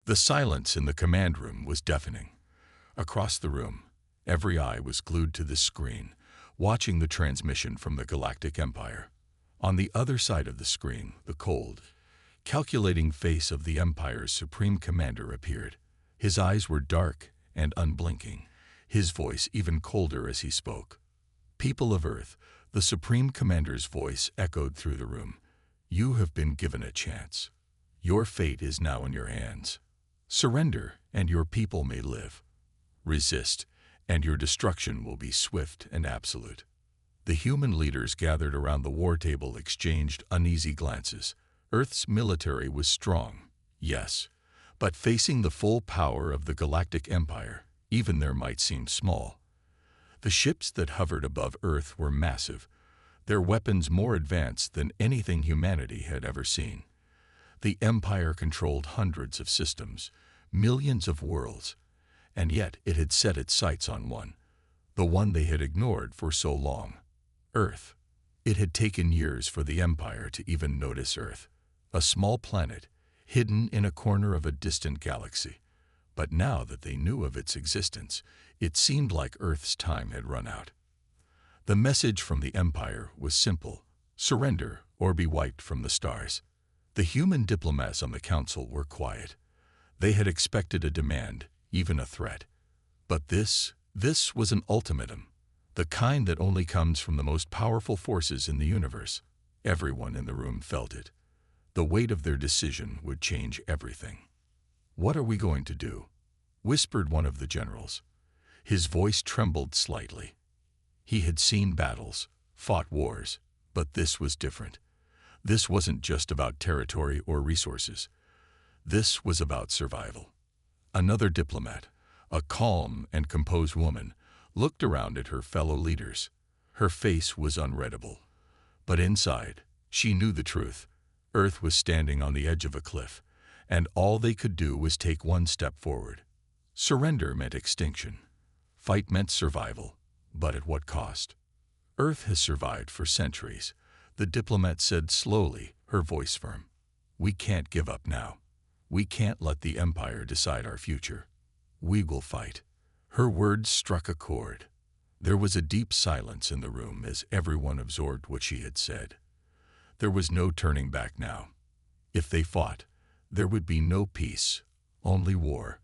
The silence in the command room was deafening. Across the room, every eye was glued to the screen, watching the transmission from the Galactic Empire. On the other side of the screen, the cold, calculating face of the Empire's Supreme Commander appeared. His eyes were dark and unblinking, his voice even colder as he spoke. "People of Earth," the Supreme Commander's voice echoed through the room. "You have been given a chance. Your fate is now in your hands. Surrender, and your people may live. Resist, and your destruction will be swift and absolute." The human leaders gathered around the war table exchanged uneasy glances. Earth's military was strong, yes, but facing the full power of the Galactic Empire, even their might seemed small. The ships that hovered above Earth were massive, their weapons more advanced than anything humanity had ever seen. The Empire controlled hundreds of systems, millions of worlds, and yet it had set its sights on one, the one they had ignored for so long: Earth. It had taken years for the Empire to even notice Earth, a small planet hidden in a corner of a distant galaxy. But now that they knew of its existence, it seemed like Earth's time had run out. The message from the Empire was simple: surrender or be wiped from the stars. The human diplomats on the council were quiet. They had expected a demand, even a threat. But this was an ultimatum, the kind that only comes from the most powerful forces in the universe. Everyone in the room felt it. The weight of their decision would change everything. "What are we going to do?" whispered one of the generals. His voice trembled slightly. He had seen battles, fought wars, but this was different. This wasn't just about territory or resources. This was about survival. Another diplomat, a calm and composed woman, looked around at her fellow leaders. Her face was unreadable, but inside, she knew the truth. Earth was standing on the edge of a cliff, and all they could do was take one step forward. Surrender meant extinction. Fight meant survival, but at what cost? "Earth has survived for centuries," the diplomat said slowly, her voice firm. "We can't give up now. We can't let the Empire decide our future. We will fight." Her words struck a chord. There was a deep silence in the room as everyone absorbed what she had said. There was no turning back now. If they fought, there would be no peace, only war.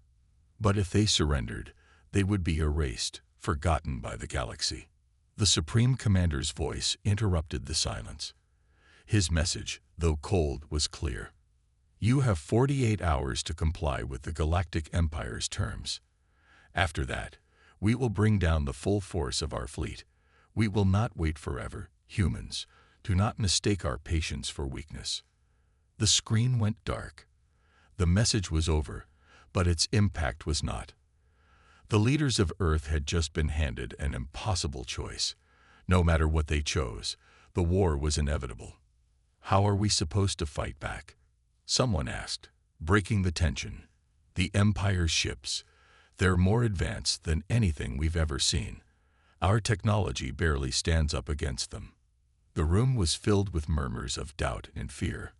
But if they surrendered, they would be erased, forgotten by the galaxy. The Supreme Commander's voice interrupted the silence. His message, though cold, was clear. "You have 48 hours to comply with the Galactic Empire's terms. After that, we will bring down the full force of our fleet. We will not wait forever. Humans, do not mistake our patience for weakness." The screen went dark. The message was over, but its impact was not. The leaders of Earth had just been handed an impossible choice. No matter what they chose, the war was inevitable. "How are we supposed to fight back?" someone asked, breaking the tension. "The Empire's ships, they're more advanced than anything we've ever seen. Our technology barely stands up against them." The room was filled with murmurs of doubt and fear.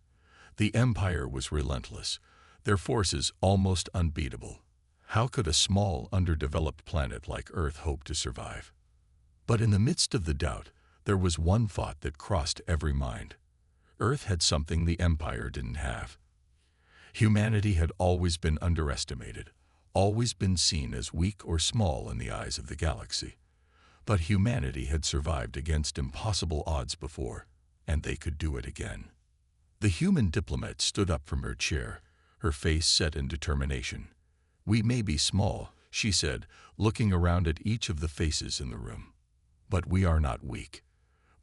The Empire was relentless, their forces almost unbeatable. How could a small, underdeveloped planet like Earth hope to survive? But in the midst of the doubt, there was one thought that crossed every mind. Earth had something the Empire didn't have. Humanity had always been underestimated, always been seen as weak or small in the eyes of the galaxy. But humanity had survived against impossible odds before, and they could do it again. The human diplomat stood up from her chair, her face set in determination. "We may be small," she said, looking around at each of the faces in the room. "But we are not weak.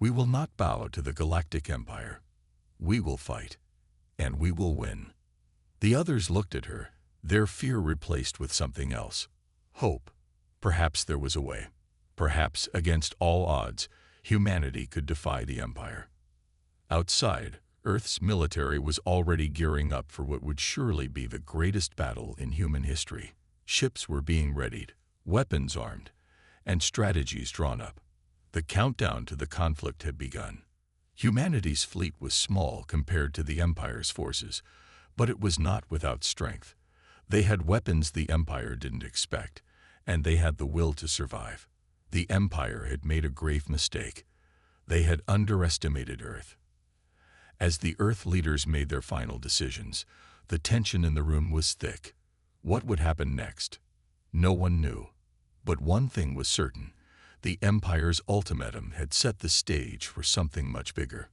We will not bow to the Galactic Empire. We will fight, and we will win." The others looked at her, their fear replaced with something else: hope. Perhaps there was a way. Perhaps, against all odds, humanity could defy the Empire. Outside, Earth's military was already gearing up for what would surely be the greatest battle in human history. Ships were being readied, weapons armed, and strategies drawn up. The countdown to the conflict had begun. Humanity's fleet was small compared to the Empire's forces, but it was not without strength. They had weapons the Empire didn't expect, and they had the will to survive. The Empire had made a grave mistake. They had underestimated Earth. As the Earth leaders made their final decisions, the tension in the room was thick. What would happen next? No one knew. But one thing was certain. The Empire's ultimatum had set the stage for something much bigger.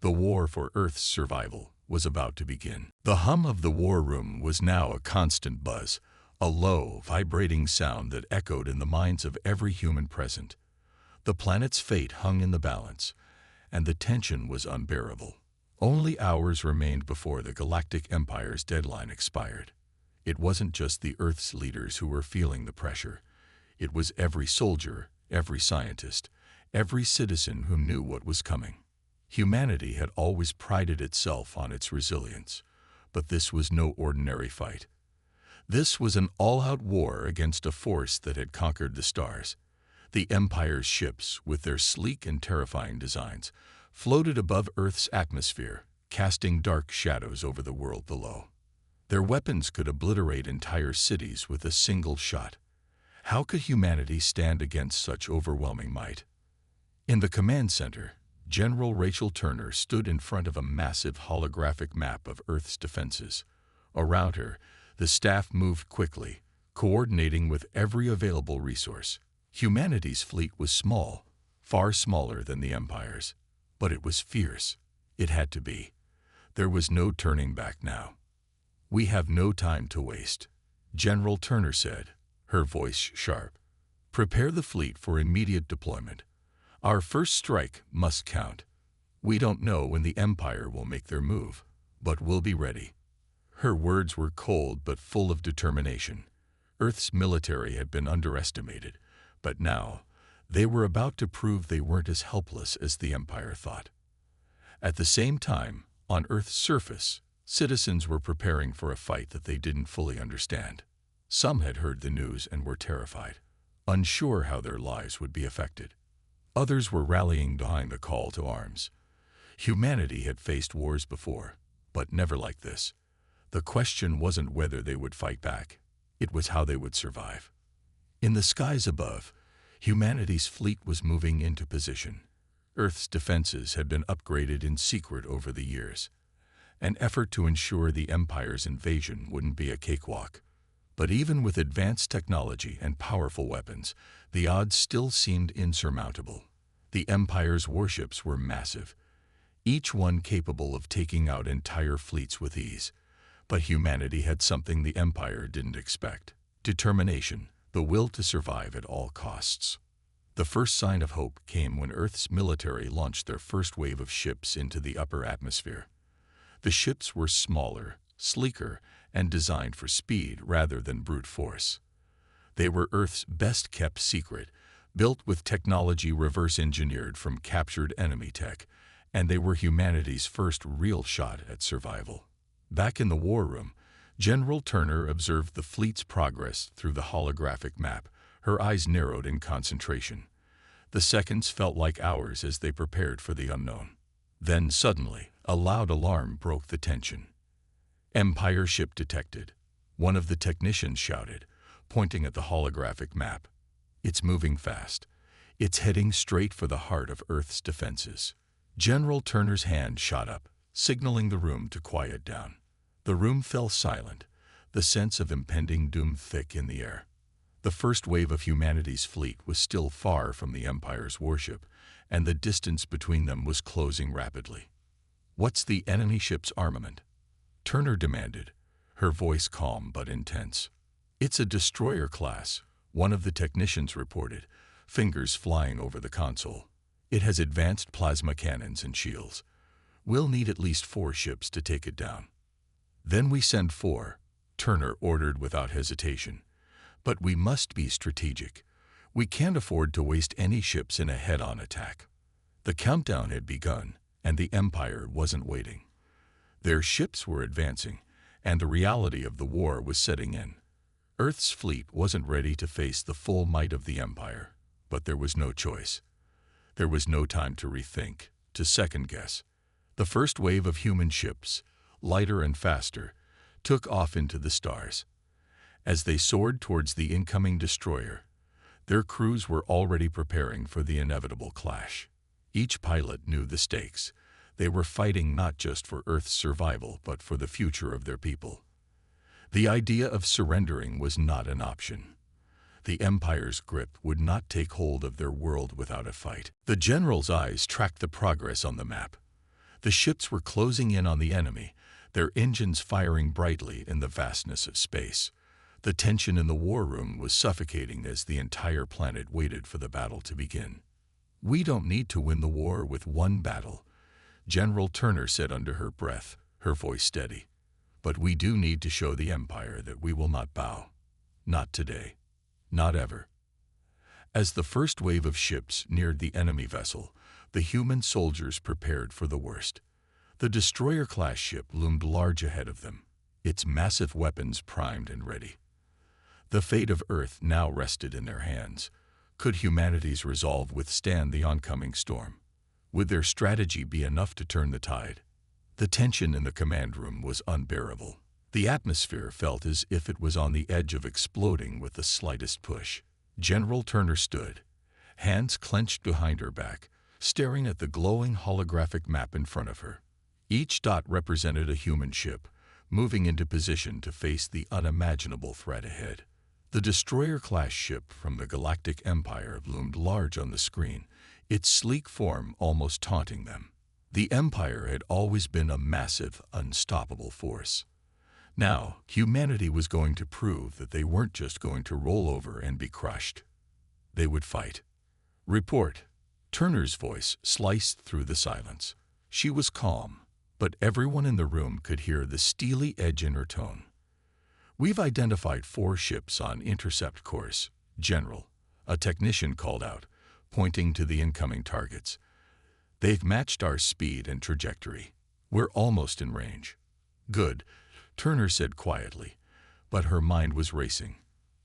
The war for Earth's survival was about to begin. The hum of the war room was now a constant buzz, a low, vibrating sound that echoed in the minds of every human present. The planet's fate hung in the balance, and the tension was unbearable. Only hours remained before the Galactic Empire's deadline expired. It wasn't just the Earth's leaders who were feeling the pressure. It was every soldier, every scientist, every citizen who knew what was coming. Humanity had always prided itself on its resilience, but this was no ordinary fight. This was an all-out war against a force that had conquered the stars. The Empire's ships, with their sleek and terrifying designs, floated above Earth's atmosphere, casting dark shadows over the world below. Their weapons could obliterate entire cities with a single shot. How could humanity stand against such overwhelming might? In the command center, General Rachel Turner stood in front of a massive holographic map of Earth's defenses. Around her, the staff moved quickly, coordinating with every available resource. Humanity's fleet was small, far smaller than the Empire's, but it was fierce. It had to be. There was no turning back now. "We have no time to waste," General Turner said, her voice sharp. "Prepare the fleet for immediate deployment. Our first strike must count. We don't know when the Empire will make their move, but we'll be ready." Her words were cold but full of determination. Earth's military had been underestimated, but now they were about to prove they weren't as helpless as the Empire thought. At the same time, on Earth's surface, citizens were preparing for a fight that they didn't fully understand. Some had heard the news and were terrified, unsure how their lives would be affected. Others were rallying behind the call to arms. Humanity had faced wars before, but never like this. The question wasn't whether they would fight back. It was how they would survive. In the skies above, humanity's fleet was moving into position. Earth's defenses had been upgraded in secret over the years, an effort to ensure the Empire's invasion wouldn't be a cakewalk. But even with advanced technology and powerful weapons, the odds still seemed insurmountable. The Empire's warships were massive, each one capable of taking out entire fleets with ease. But humanity had something the Empire didn't expect: determination, the will to survive at all costs. The first sign of hope came when Earth's military launched their first wave of ships into the upper atmosphere. The ships were smaller, sleeker, and designed for speed rather than brute force. They were Earth's best-kept secret, built with technology reverse-engineered from captured enemy tech, and they were humanity's first real shot at survival. Back in the war room, General Turner observed the fleet's progress through the holographic map, her eyes narrowed in concentration. The seconds felt like hours as they prepared for the unknown. Then suddenly, a loud alarm broke the tension. "Empire ship detected," one of the technicians shouted, pointing at the holographic map. "It's moving fast. It's heading straight for the heart of Earth's defenses." General Turner's hand shot up, signaling the room to quiet down. The room fell silent, the sense of impending doom thick in the air. The first wave of humanity's fleet was still far from the Empire's warship, and the distance between them was closing rapidly. "What's the enemy ship's armament?" Turner demanded, her voice calm but intense. "It's a destroyer class," one of the technicians reported, fingers flying over the console. "It has advanced plasma cannons and shields. We'll need at least 4 ships to take it down." "Then we send 4, Turner ordered without hesitation. "But we must be strategic. We can't afford to waste any ships in a head-on attack." The countdown had begun, and the Empire wasn't waiting. Their ships were advancing, and the reality of the war was setting in. Earth's fleet wasn't ready to face the full might of the Empire, but there was no choice. There was no time to rethink, to second-guess. The first wave of human ships, lighter and faster, took off into the stars. As they soared towards the incoming destroyer, their crews were already preparing for the inevitable clash. Each pilot knew the stakes. They were fighting not just for Earth's survival, but for the future of their people. The idea of surrendering was not an option. The Empire's grip would not take hold of their world without a fight. The general's eyes tracked the progress on the map. The ships were closing in on the enemy, their engines firing brightly in the vastness of space. The tension in the war room was suffocating as the entire planet waited for the battle to begin. "We don't need to win the war with one battle," General Turner said under her breath, her voice steady. "But we do need to show the Empire that we will not bow. Not today. Not ever." As the first wave of ships neared the enemy vessel, the human soldiers prepared for the worst. The destroyer-class ship loomed large ahead of them, its massive weapons primed and ready. The fate of Earth now rested in their hands. Could humanity's resolve withstand the oncoming storm? Would their strategy be enough to turn the tide? The tension in the command room was unbearable. The atmosphere felt as if it was on the edge of exploding with the slightest push. General Turner stood, hands clenched behind her back, staring at the glowing holographic map in front of her. Each dot represented a human ship, moving into position to face the unimaginable threat ahead. The destroyer-class ship from the Galactic Empire loomed large on the screen, its sleek form almost taunting them. The Empire had always been a massive, unstoppable force. Now, humanity was going to prove that they weren't just going to roll over and be crushed. They would fight. "Report." Turner's voice sliced through the silence. She was calm, but everyone in the room could hear the steely edge in her tone. "We've identified 4 ships on intercept course, General," a technician called out, pointing to the incoming targets. "They've matched our speed and trajectory. We're almost in range." "Good," Turner said quietly, but her mind was racing.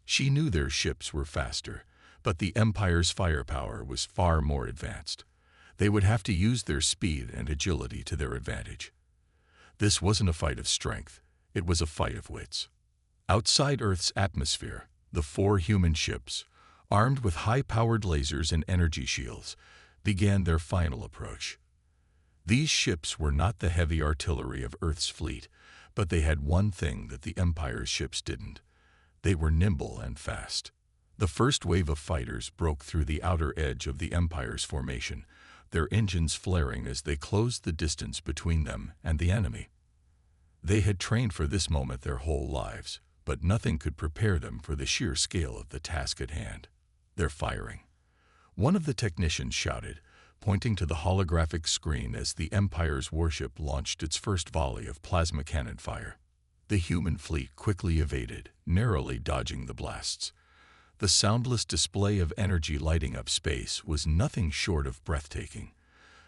She knew their ships were faster, but the Empire's firepower was far more advanced. They would have to use their speed and agility to their advantage. This wasn't a fight of strength, it was a fight of wits. Outside Earth's atmosphere, the 4 human ships, armed with high-powered lasers and energy shields, began their final approach. These ships were not the heavy artillery of Earth's fleet, but they had one thing that the Empire's ships didn't. They were nimble and fast. The first wave of fighters broke through the outer edge of the Empire's formation, their engines flaring as they closed the distance between them and the enemy. They had trained for this moment their whole lives, but nothing could prepare them for the sheer scale of the task at hand. "They're firing," one of the technicians shouted, pointing to the holographic screen as the Empire's warship launched its first volley of plasma cannon fire. The human fleet quickly evaded, narrowly dodging the blasts. The soundless display of energy lighting up space was nothing short of breathtaking,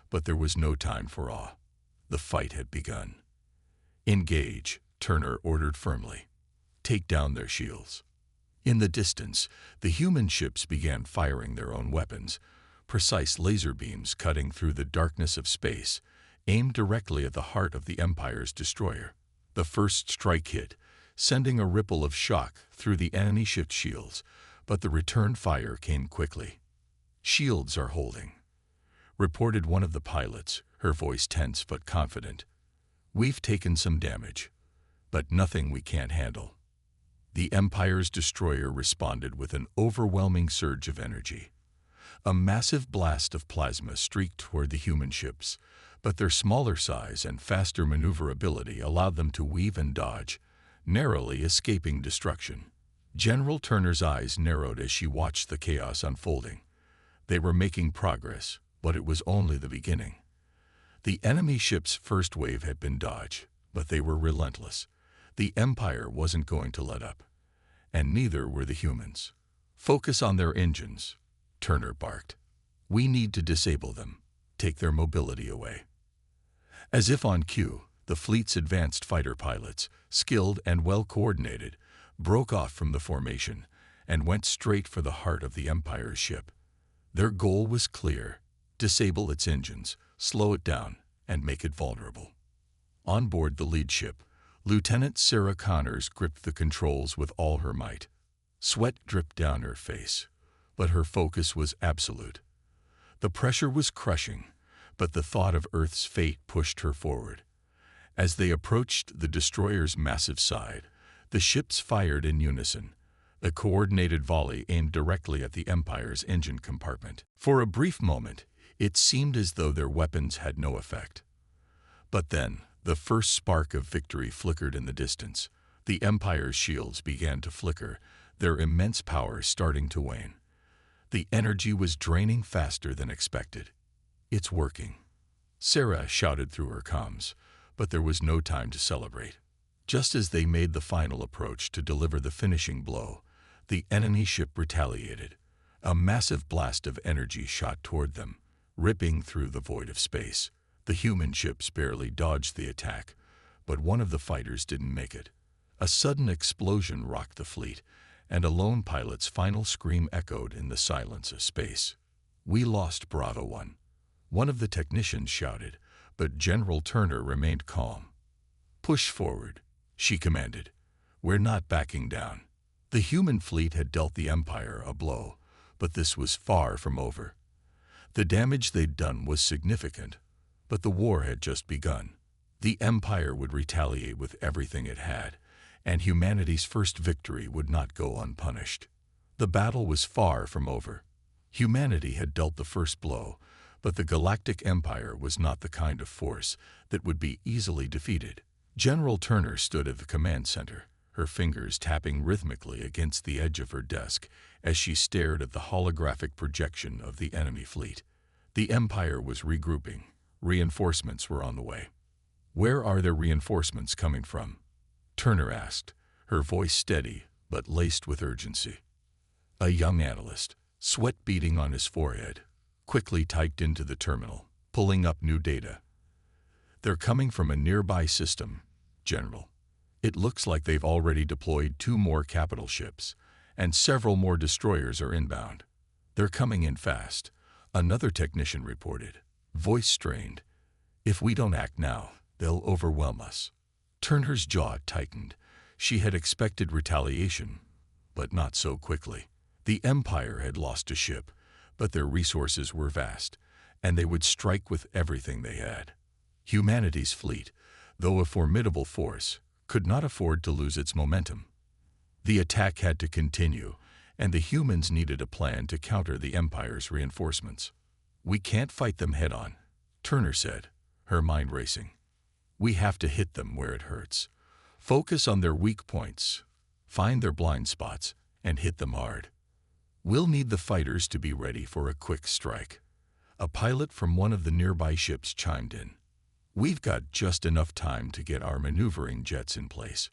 but there was no time for awe. The fight had begun. "Engage," Turner ordered firmly. "Take down their shields." In the distance, the human ships began firing their own weapons, precise laser beams cutting through the darkness of space, aimed directly at the heart of the Empire's destroyer. The first strike hit, sending a ripple of shock through the enemy ship's shields, but the return fire came quickly. "Shields are holding," reported one of the pilots, her voice tense but confident. "We've taken some damage, but nothing we can't handle." The Empire's destroyer responded with an overwhelming surge of energy. A massive blast of plasma streaked toward the human ships, but their smaller size and faster maneuverability allowed them to weave and dodge, narrowly escaping destruction. General Turner's eyes narrowed as she watched the chaos unfolding. They were making progress, but it was only the beginning. The enemy ship's first wave had been dodged, but they were relentless. The Empire wasn't going to let up, and neither were the humans. "Focus on their engines," Turner barked. "We need to disable them, take their mobility away." As if on cue, the fleet's advanced fighter pilots, skilled and well-coordinated, broke off from the formation and went straight for the heart of the Empire's ship. Their goal was clear: disable its engines, slow it down, and make it vulnerable. On board the lead ship, Lieutenant Sarah Connors gripped the controls with all her might. Sweat dripped down her face, but her focus was absolute. The pressure was crushing, but the thought of Earth's fate pushed her forward. As they approached the destroyer's massive side, the ships fired in unison, a coordinated volley aimed directly at the Empire's engine compartment. For a brief moment, it seemed as though their weapons had no effect. But then, the first spark of victory flickered in the distance. The Empire's shields began to flicker, their immense power starting to wane. The energy was draining faster than expected. "It's working," Sarah shouted through her comms, but there was no time to celebrate. Just as they made the final approach to deliver the finishing blow, the enemy ship retaliated. A massive blast of energy shot toward them, ripping through the void of space. The human ships barely dodged the attack, but one of the fighters didn't make it. A sudden explosion rocked the fleet, and a lone pilot's final scream echoed in the silence of space. "We lost Bravo 1. One of the technicians shouted, but General Turner remained calm. "Push forward," she commanded. "We're not backing down." The human fleet had dealt the Empire a blow, but this was far from over. The damage they'd done was significant, but the war had just begun. The Empire would retaliate with everything it had, and humanity's first victory would not go unpunished. The battle was far from over. Humanity had dealt the first blow, but the Galactic Empire was not the kind of force that would be easily defeated. General Turner stood at the command center, her fingers tapping rhythmically against the edge of her desk as she stared at the holographic projection of the enemy fleet. The Empire was regrouping. Reinforcements were on the way. "Where are their reinforcements coming from?" Turner asked, her voice steady but laced with urgency. A young analyst, sweat beading on his forehead, quickly typed into the terminal, pulling up new data. "They're coming from a nearby system, General. It looks like they've already deployed 2 more capital ships, and several more destroyers are inbound. They're coming in fast," another technician reported, voice strained. "If we don't act now, they'll overwhelm us." Turner's jaw tightened. She had expected retaliation, but not so quickly. The Empire had lost a ship, but their resources were vast, and they would strike with everything they had. Humanity's fleet, though a formidable force, could not afford to lose its momentum. The attack had to continue, and the humans needed a plan to counter the Empire's reinforcements. "We can't fight them head-on," Turner said, her mind racing. "We have to hit them where it hurts. Focus on their weak points, find their blind spots, and hit them hard. We'll need the fighters to be ready for a quick strike." A pilot from one of the nearby ships chimed in. "We've got just enough time to get our maneuvering jets in place,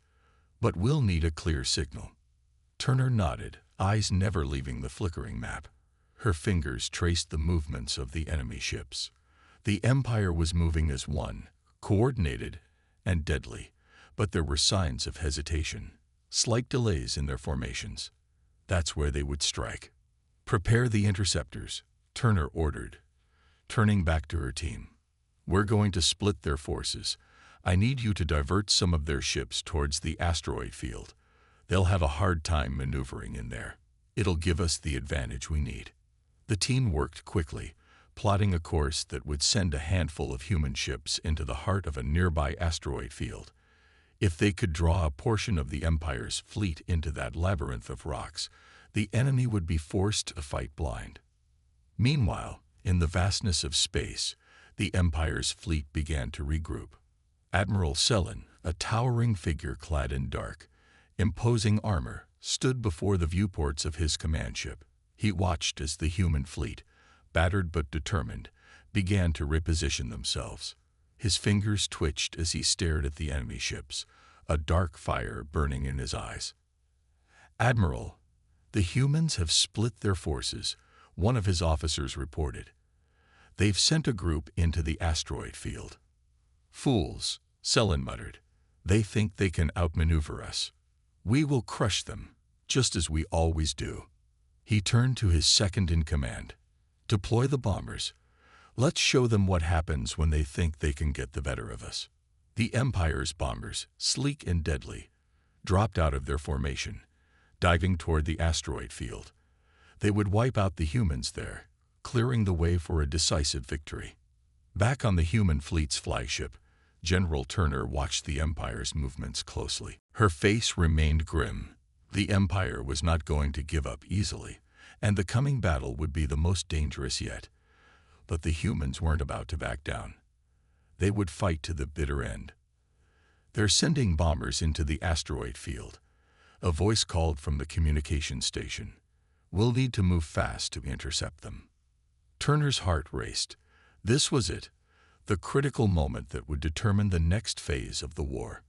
but we'll need a clear signal." Turner nodded, eyes never leaving the flickering map. Her fingers traced the movements of the enemy ships. The Empire was moving as one, coordinated and deadly, but there were signs of hesitation, slight delays in their formations. That's where they would strike. "Prepare the interceptors," Turner ordered, turning back to her team. "We're going to split their forces. I need you to divert some of their ships towards the asteroid field. They'll have a hard time maneuvering in there. It'll give us the advantage we need." The team worked quickly, plotting a course that would send a handful of human ships into the heart of a nearby asteroid field. If they could draw a portion of the Empire's fleet into that labyrinth of rocks, the enemy would be forced to fight blind. Meanwhile, in the vastness of space, the Empire's fleet began to regroup. Admiral Selen, a towering figure clad in dark, imposing armor, stood before the viewports of his command ship. He watched as the human fleet, battered but determined, began to reposition themselves. His fingers twitched as he stared at the enemy ships, a dark fire burning in his eyes. "Admiral, the humans have split their forces," one of his officers reported. "They've sent a group into the asteroid field." "Fools," Selen muttered. "They think they can outmaneuver us. We will crush them, just as we always do." He turned to his second-in-command. "Deploy the bombers. Let's show them what happens when they think they can get the better of us." The Empire's bombers, sleek and deadly, dropped out of their formation, diving toward the asteroid field. They would wipe out the humans there, clearing the way for a decisive victory. Back on the human fleet's flagship, General Turner watched the Empire's movements closely. Her face remained grim. The Empire was not going to give up easily, and the coming battle would be the most dangerous yet. But the humans weren't about to back down. They would fight to the bitter end. "They're sending bombers into the asteroid field," a voice called from the communication station. "We'll need to move fast to intercept them." Turner's heart raced. This was it, the critical moment that would determine the next phase of the war.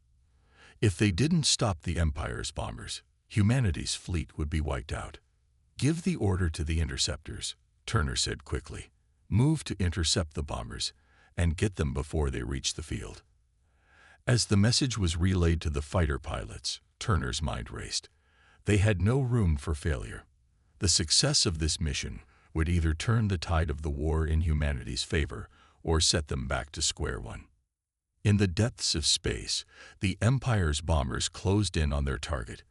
If they didn't stop the Empire's bombers, humanity's fleet would be wiped out. "Give the order to the interceptors," Turner said quickly. "Move to intercept the bombers and get them before they reach the field." As the message was relayed to the fighter pilots, Turner's mind raced. They had no room for failure. The success of this mission would either turn the tide of the war in humanity's favor or set them back to square one. In the depths of space, the Empire's bombers closed in on their target,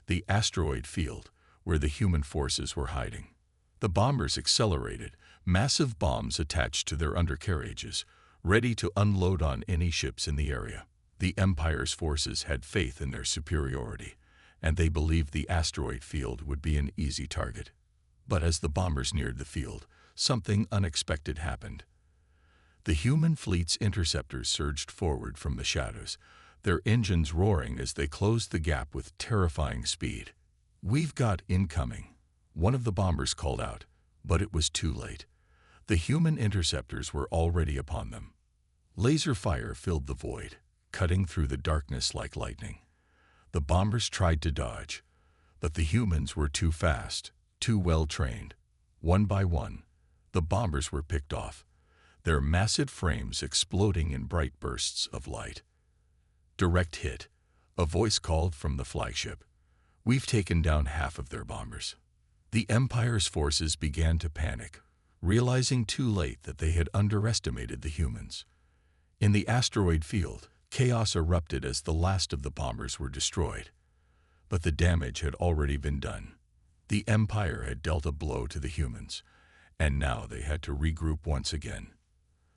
the asteroid field where the human forces were hiding. The bombers accelerated, massive bombs attached to their undercarriages, ready to unload on any ships in the area. The Empire's forces had faith in their superiority, and they believed the asteroid field would be an easy target. But as the bombers neared the field, something unexpected happened. The human fleet's interceptors surged forward from the shadows, their engines roaring as they closed the gap with terrifying speed. "We've got incoming," one of the bombers called out, but it was too late. The human interceptors were already upon them. Laser fire filled the void, cutting through the darkness like lightning. The bombers tried to dodge, but the humans were too fast, too well trained. One by one, the bombers were picked off, their massive frames exploding in bright bursts of light. "Direct hit," a voice called from the flagship. "We've taken down half of their bombers." The Empire's forces began to panic, realizing too late that they had underestimated the humans. In the asteroid field, chaos erupted as the last of the bombers were destroyed. But the damage had already been done. The Empire had dealt a blow to the humans, and now they had to regroup once again.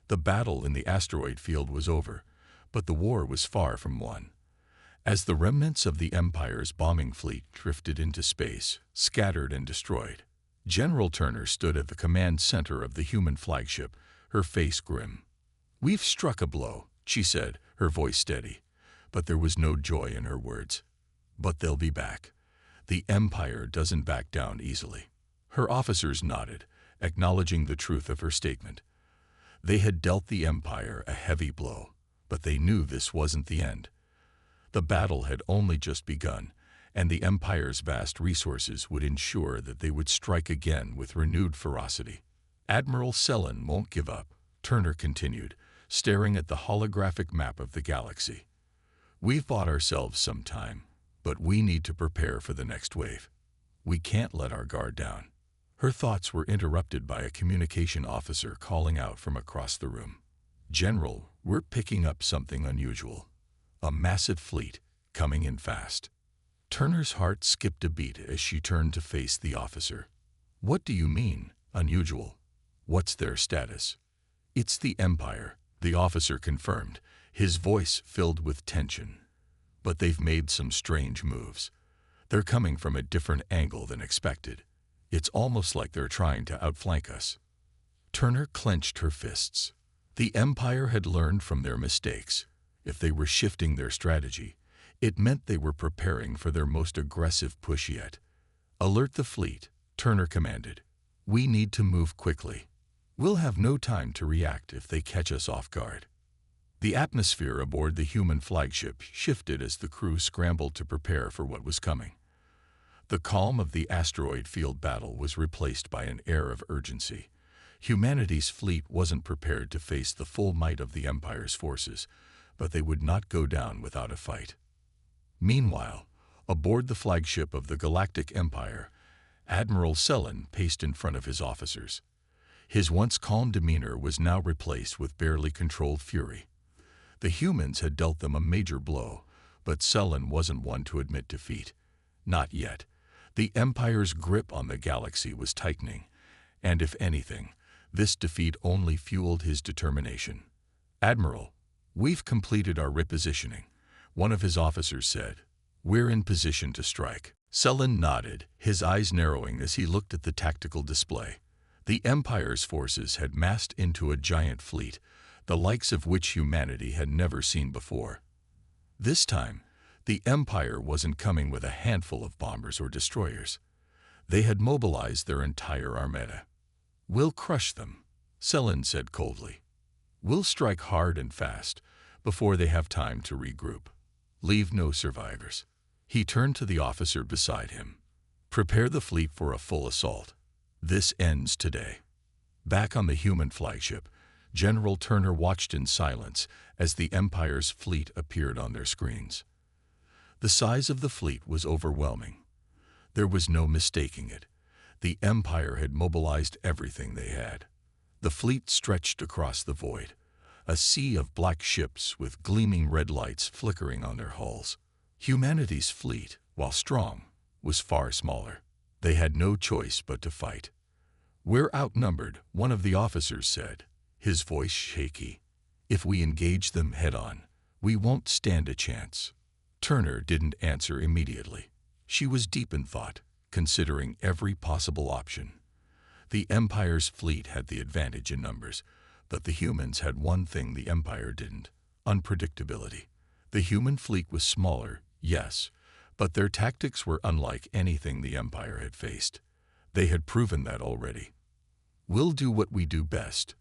The battle in the asteroid field was over, but the war was far from won. As the remnants of the Empire's bombing fleet drifted into space, scattered and destroyed, General Turner stood at the command center of the human flagship, her face grim. "We've struck a blow," she said, her voice steady, but there was no joy in her words. "But they'll be back. The Empire doesn't back down easily." Her officers nodded, acknowledging the truth of her statement. They had dealt the Empire a heavy blow, but they knew this wasn't the end. The battle had only just begun, and the Empire's vast resources would ensure that they would strike again with renewed ferocity. "Admiral Sellen won't give up," Turner continued, staring at the holographic map of the galaxy. "We've bought ourselves some time, but we need to prepare for the next wave. We can't let our guard down." Her thoughts were interrupted by a communication officer calling out from across the room. "General, we're picking up something unusual. A massive fleet, coming in fast." Turner's heart skipped a beat as she turned to face the officer. "What do you mean, unusual? What's their status?" "It's the Empire," the officer confirmed, his voice filled with tension. "But they've made some strange moves. They're coming from a different angle than expected. It's almost like they're trying to outflank us." Turner clenched her fists. The Empire had learned from their mistakes. If they were shifting their strategy, it meant they were preparing for their most aggressive push yet. "Alert the fleet," Turner commanded. "We need to move quickly. We'll have no time to react if they catch us off guard." The atmosphere aboard the human flagship shifted as the crew scrambled to prepare for what was coming. The calm of the asteroid field battle was replaced by an air of urgency. Humanity's fleet wasn't prepared to face the full might of the Empire's forces, but they would not go down without a fight. Meanwhile, aboard the flagship of the Galactic Empire, Admiral Sellen paced in front of his officers. His once calm demeanor was now replaced with barely controlled fury. The humans had dealt them a major blow, but Sullen wasn't one to admit defeat. Not yet. The Empire's grip on the galaxy was tightening, and if anything, this defeat only fueled his determination. "Admiral, we've completed our repositioning," one of his officers said. "We're in position to strike." Sullen nodded, his eyes narrowing as he looked at the tactical display. The Empire's forces had massed into a giant fleet, the likes of which humanity had never seen before. This time, the Empire wasn't coming with a handful of bombers or destroyers. They had mobilized their entire armada. "We'll crush them," Sullen said coldly. "We'll strike hard and fast, before they have time to regroup. Leave no survivors." He turned to the officer beside him. "Prepare the fleet for a full assault. This ends today." Back on the human flagship, General Turner watched in silence as the Empire's fleet appeared on their screens. The size of the fleet was overwhelming. There was no mistaking it. The Empire had mobilized everything they had. The fleet stretched across the void, a sea of black ships with gleaming red lights flickering on their hulls. Humanity's fleet, while strong, was far smaller. They had no choice but to fight. "We're outnumbered," one of the officers said, his voice shaky. "If we engage them head-on, we won't stand a chance." Turner didn't answer immediately. She was deep in thought, considering every possible option. The Empire's fleet had the advantage in numbers, but the humans had one thing the Empire didn't: unpredictability. The human fleet was smaller, yes, but their tactics were unlike anything the Empire had faced. They had proven that already. "We'll do what we do best,"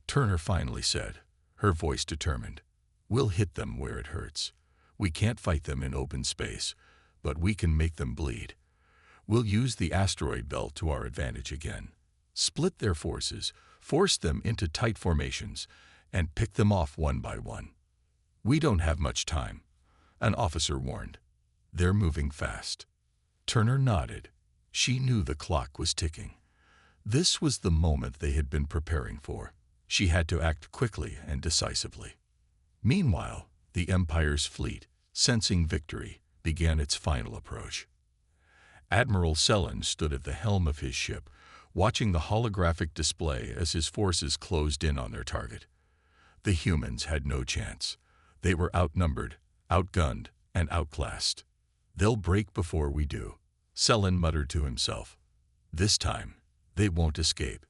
Turner finally said, her voice determined. "We'll hit them where it hurts. We can't fight them in open space, but we can make them bleed. We'll use the asteroid belt to our advantage again. Split their forces, force them into tight formations, and pick them off one by one. We don't have much time," an officer warned. "They're moving fast." Turner nodded. She knew the clock was ticking. This was the moment they had been preparing for. She had to act quickly and decisively. Meanwhile, the Empire's fleet, sensing victory, began its final approach. Admiral Sullen stood at the helm of his ship, watching the holographic display as his forces closed in on their target. The humans had no chance. They were outnumbered, outgunned, and outclassed. "They'll break before we do," Sullen muttered to himself. "This time, they won't escape."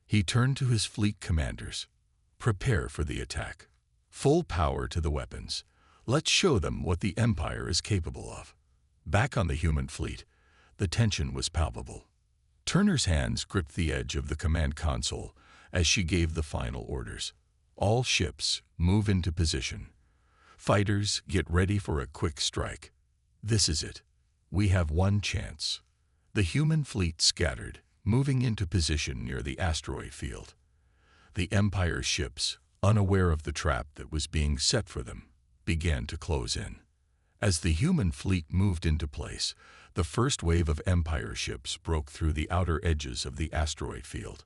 He turned to his fleet commanders. "Prepare for the attack. Full power to the weapons. Let's show them what the Empire is capable of." Back on the human fleet, the tension was palpable. Turner's hands gripped the edge of the command console as she gave the final orders. "All ships, move into position. Fighters, get ready for a quick strike. This is it. We have one chance." The human fleet scattered, moving into position near the asteroid field. The Empire's ships, unaware of the trap that was being set for them, began to close in. As the human fleet moved into place, the first wave of Empire ships broke through the outer edges of the asteroid field.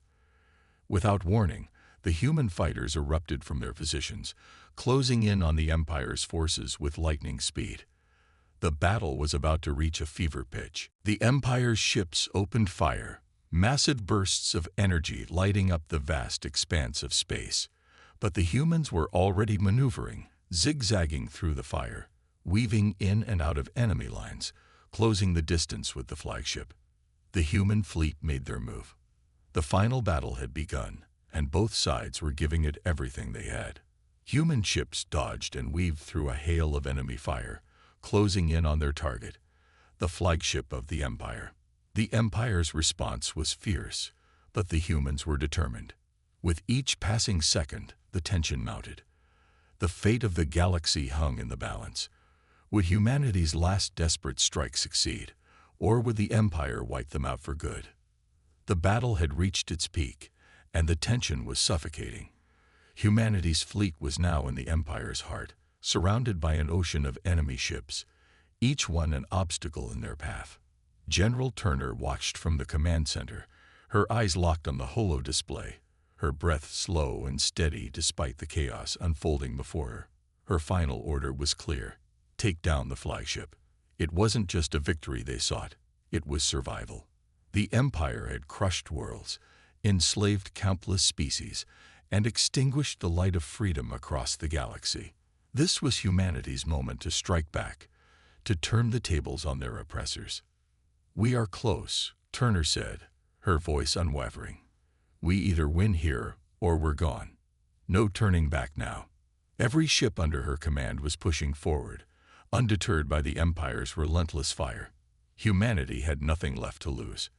Without warning, the human fighters erupted from their positions, closing in on the Empire's forces with lightning speed. The battle was about to reach a fever pitch. The Empire's ships opened fire, massive bursts of energy lighting up the vast expanse of space. But the humans were already maneuvering, zigzagging through the fire, weaving in and out of enemy lines, closing the distance with the flagship. The human fleet made their move. The final battle had begun, and both sides were giving it everything they had. Human ships dodged and weaved through a hail of enemy fire, closing in on their target, the flagship of the Empire. The Empire's response was fierce, but the humans were determined. With each passing second, the tension mounted. The fate of the galaxy hung in the balance. Would humanity's last desperate strike succeed, or would the Empire wipe them out for good? The battle had reached its peak, and the tension was suffocating. Humanity's fleet was now in the Empire's heart, surrounded by an ocean of enemy ships, each one an obstacle in their path. General Turner watched from the command center, her eyes locked on the holo display, her breath slow and steady despite the chaos unfolding before her. Her final order was clear: take down the flagship. It wasn't just a victory they sought, it was survival. The Empire had crushed worlds, enslaved countless species, and extinguished the light of freedom across the galaxy. This was humanity's moment to strike back, to turn the tables on their oppressors. "We are close," Turner said, her voice unwavering. "We either win here or we're gone. No turning back now." Every ship under her command was pushing forward, undeterred by the Empire's relentless fire. Humanity had nothing left to lose.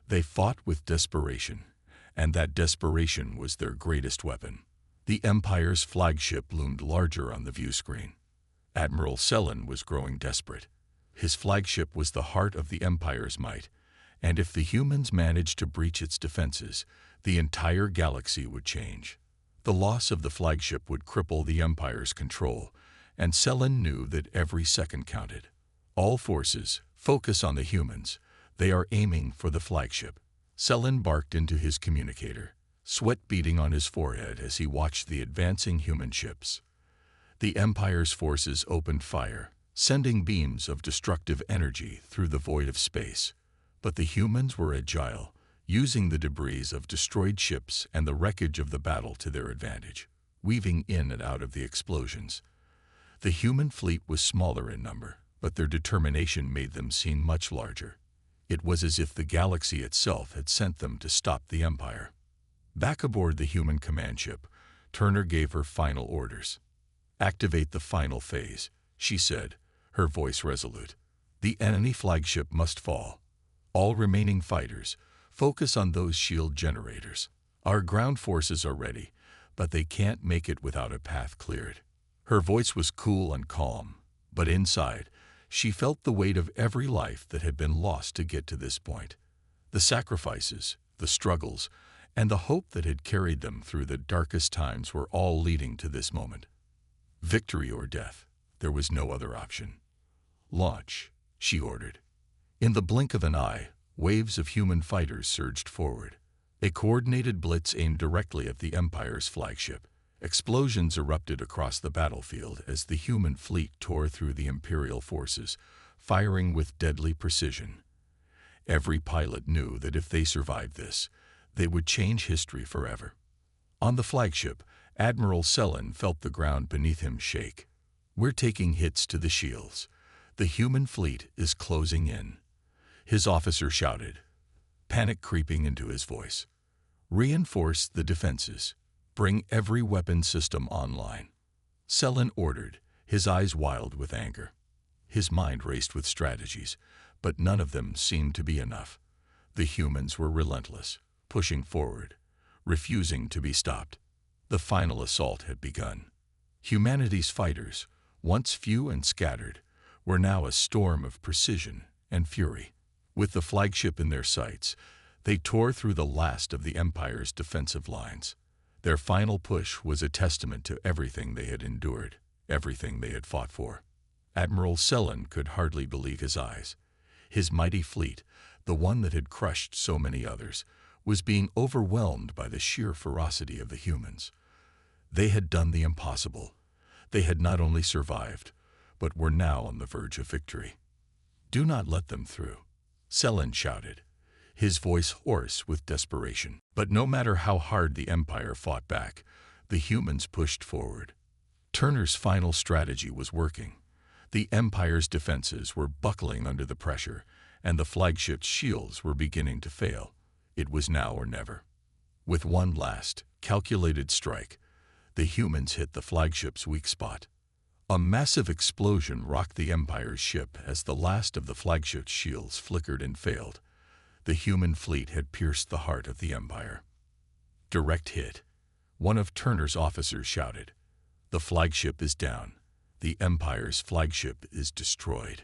They fought with desperation, and that desperation was their greatest weapon. The Empire's flagship loomed larger on the view screen. Admiral Selen was growing desperate. His flagship was the heart of the Empire's might, and if the humans managed to breach its defenses, the entire galaxy would change. The loss of the flagship would cripple the Empire's control, and Selen knew that every second counted. "All forces, focus on the humans. They are aiming for the flagship." Selen barked into his communicator, sweat beading on his forehead as he watched the advancing human ships. The Empire's forces opened fire, sending beams of destructive energy through the void of space. But the humans were agile, using the debris of destroyed ships and the wreckage of the battle to their advantage, weaving in and out of the explosions. The human fleet was smaller in number, but their determination made them seem much larger. It was as if the galaxy itself had sent them to stop the Empire. Back aboard the human command ship, Turner gave her final orders. "Activate the final phase," she said, her voice resolute. "The enemy flagship must fall. All remaining fighters, focus on those shield generators. Our ground forces are ready, but they can't make it without a path cleared." Her voice was cool and calm, but inside, she felt the weight of every life that had been lost to get to this point. The sacrifices, the struggles, and the hope that had carried them through the darkest times were all leading to this moment. Victory or death, there was no other option. "Launch," she ordered. In the blink of an eye, waves of human fighters surged forward. A coordinated blitz aimed directly at the Empire's flagship. Explosions erupted across the battlefield as the human fleet tore through the Imperial forces, firing with deadly precision. Every pilot knew that if they survived this, they would change history forever. On the flagship, Admiral Selen felt the ground beneath him shake. "We're taking hits to the shields. The human fleet is closing in," his officer shouted, panic creeping into his voice. "Reinforce the defenses. Bring every weapon system online." Selen ordered, his eyes wild with anger. His mind raced with strategies, but none of them seemed to be enough. The humans were relentless, pushing forward, refusing to be stopped. The final assault had begun. Humanity's fighters, once few and scattered, were now a storm of precision and fury. With the flagship in their sights, they tore through the last of the Empire's defensive lines. Their final push was a testament to everything they had endured, everything they had fought for. Admiral Selen could hardly believe his eyes. His mighty fleet, the one that had crushed so many others, was being overwhelmed by the sheer ferocity of the humans. They had done the impossible. They had not only survived, but were now on the verge of victory. "Do not let them through," Selen shouted, his voice hoarse with desperation. But no matter how hard the Empire fought back, the humans pushed forward. Turner's final strategy was working. The Empire's defenses were buckling under the pressure, and the flagship's shields were beginning to fail. It was now or never. With one last, calculated strike, the humans hit the flagship's weak spot. A massive explosion rocked the Empire's ship as the last of the flagship's shields flickered and failed. The human fleet had pierced the heart of the Empire. "Direct hit," one of Turner's officers shouted. "The flagship is down. The Empire's flagship is destroyed."